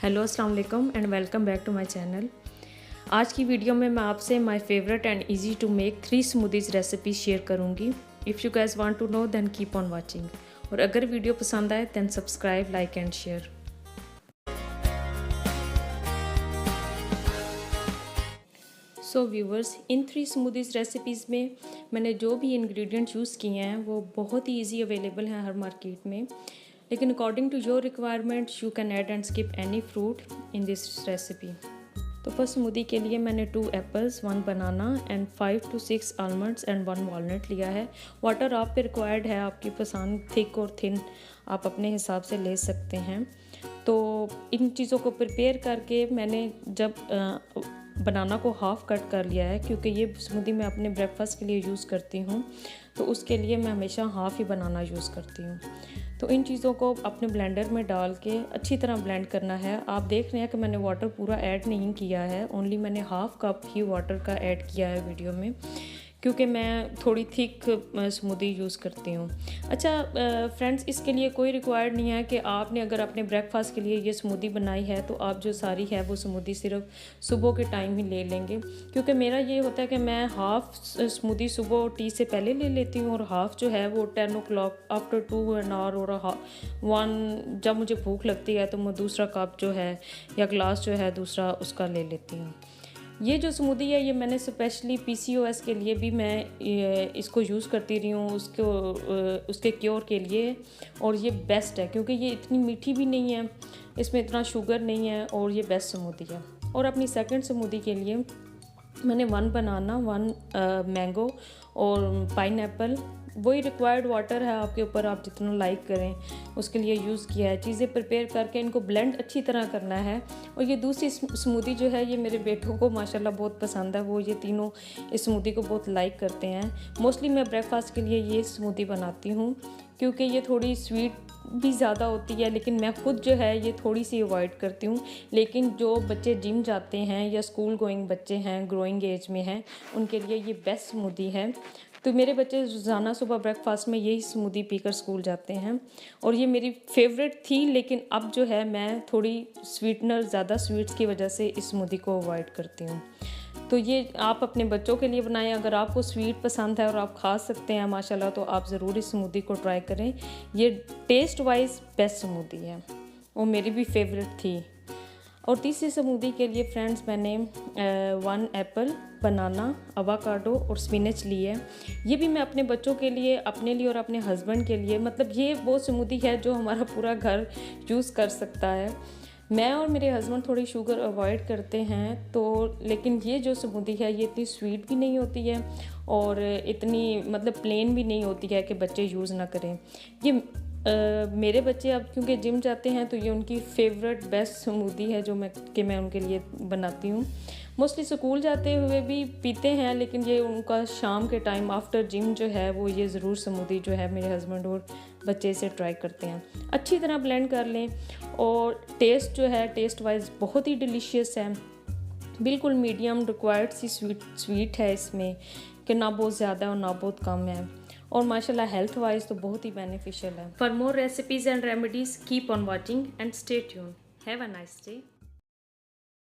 Hello अस्सलाम वालेकुम and welcome back to my channel. आज की वीडियो में मैं आपसे my favourite and easy to make 3 smoothies recipe share करूंगी। If you guys want to know then keep on watching. और अगर वीडियो पसंद आए then subscribe, like and share. So viewers, इन 3 स्मूदीज़ रेसिपीज़ में मैंने जो भी इंग्रेडिएंट्स यूज़ किए हैं वो बहुत ही ईजी अवेलेबल हैं हर मार्केट में, लेकिन according to your requirements you can add and skip any fruit in this recipe. तो फर्स्ट स्मूदी के लिए मैंने 2 apples, 1 banana and 5 to 6 almonds and 1 walnut लिया है। वाटर आप पे रिक्वायर्ड है, आपकी पसंद थिक और थिन आप अपने हिसाब से ले सकते हैं। तो इन चीज़ों को प्रिपेयर करके मैंने जब बनाना को हाफ़ कट कर लिया है, क्योंकि ये स्मूदी मैं अपने ब्रेकफास्ट के लिए यूज़ करती हूँ, तो उसके लिए मैं हमेशा हाफ़ ही बनाना यूज़ करती हूँ। तो इन चीज़ों को अपने ब्लेंडर में डाल के अच्छी तरह ब्लेंड करना है। आप देख रहे हैं कि मैंने वाटर पूरा ऐड नहीं किया है, ओनली मैंने हाफ़ कप ही वाटर का ऐड किया है वीडियो में, क्योंकि मैं थोड़ी थिक स्मूदी यूज़ करती हूँ। अच्छा फ्रेंड्स, इसके लिए कोई रिक्वायर्ड नहीं है कि आपने अगर अपने ब्रेकफास्ट के लिए ये स्मूदी बनाई है तो आप जो सारी है वो स्मूदी सिर्फ सुबह के टाइम ही ले लेंगे, क्योंकि मेरा ये होता है कि मैं हाफ़ स्मूदी सुबह टी से पहले ले लेती हूँ और हाफ़ जो है वो 10 o'clock आफ्टर 2 एन आवर और 1 जब मुझे भूख लगती है तो मैं दूसरा कप जो है या ग्लास जो है दूसरा उसका ले लेती हूँ। ये जो स्मूदी है ये मैंने स्पेशली PCOS के लिए भी मैं इसको यूज़ करती रही हूँ, उसके क्योर के लिए। और ये बेस्ट है क्योंकि ये इतनी मीठी भी नहीं है, इसमें इतना शुगर नहीं है और ये बेस्ट स्मूदी है। और अपनी सेकंड स्मूदी के लिए मैंने 1 बनाना, 1 मैंगो और पाइनएप्पल, वही रिक्वायर्ड वाटर है आपके ऊपर, आप जितना लाइक करें उसके लिए यूज़ किया है। चीज़ें प्रिपेयर करके इनको ब्लेंड अच्छी तरह करना है। और ये दूसरी स्मूदी जो है ये मेरे बेटों को माशाल्लाह बहुत पसंद है, वो ये तीनों इस स्मूदी को बहुत लाइक करते हैं। मोस्टली मैं ब्रेकफास्ट के लिए ये स्मूदी बनाती हूँ, क्योंकि ये थोड़ी स्वीट भी ज़्यादा होती है, लेकिन मैं खुद जो है ये थोड़ी सी अवॉइड करती हूँ। लेकिन जो बच्चे जिम जाते हैं या स्कूल गोइंग बच्चे हैं, ग्रोइंग एज में हैं, उनके लिए ये बेस्ट स्मूदी है। तो मेरे बच्चे रोज़ाना सुबह ब्रेकफास्ट में यही स्मूदी पीकर स्कूल जाते हैं और ये मेरी फेवरेट थी, लेकिन अब जो है मैं थोड़ी ज़्यादा स्वीट्स की वजह से इस स्मूदी को अवॉइड करती हूँ। तो ये आप अपने बच्चों के लिए बनाएं। अगर आपको स्वीट पसंद है और आप खा सकते हैं माशाल्लाह, तो आप ज़रूर इस स्मूदी को ट्राई करें। ये टेस्ट वाइज बेस्ट स्मूदी है और मेरी भी फेवरेट थी। और तीसरी स्मूदी के लिए फ्रेंड्स मैंने 1 एप्पल, बनाना, अवाकाडो और स्पिनच ली है। ये भी मैं अपने बच्चों के लिए, अपने लिए और अपने हस्बैंड के लिए, मतलब ये वो स्मूदी है जो हमारा पूरा घर यूज़ कर सकता है। मैं और मेरे हस्बैंड थोड़ी शुगर अवॉइड करते हैं, तो लेकिन ये जो स्मूदी है ये इतनी स्वीट भी नहीं होती है और इतनी मतलब प्लेन भी नहीं होती है कि बच्चे यूज़ ना करें। ये मेरे बच्चे अब क्योंकि जिम जाते हैं तो ये उनकी फेवरेट बेस्ट स्मूदी है जो मैं उनके लिए बनाती हूँ। मोस्टली स्कूल जाते हुए भी पीते हैं, लेकिन ये उनका शाम के टाइम आफ्टर जिम जो है वो ये ज़रूर स्मूदी जो है मेरे हस्बैंड और बच्चे इसे ट्राई करते हैं। अच्छी तरह ब्लेंड कर लें और टेस्ट जो है टेस्ट वाइज बहुत ही डिलीशियस है, बिल्कुल मीडियम रिक्वायर्ड सी स्वीट है इसमें, कि ना बहुत ज़्यादा और ना बहुत कम है, और माशाल्लाह हेल्थ वाइज तो बहुत ही बेनिफिशियल है। For more recipes and remedies keep on watching and stay tuned. Have a nice day.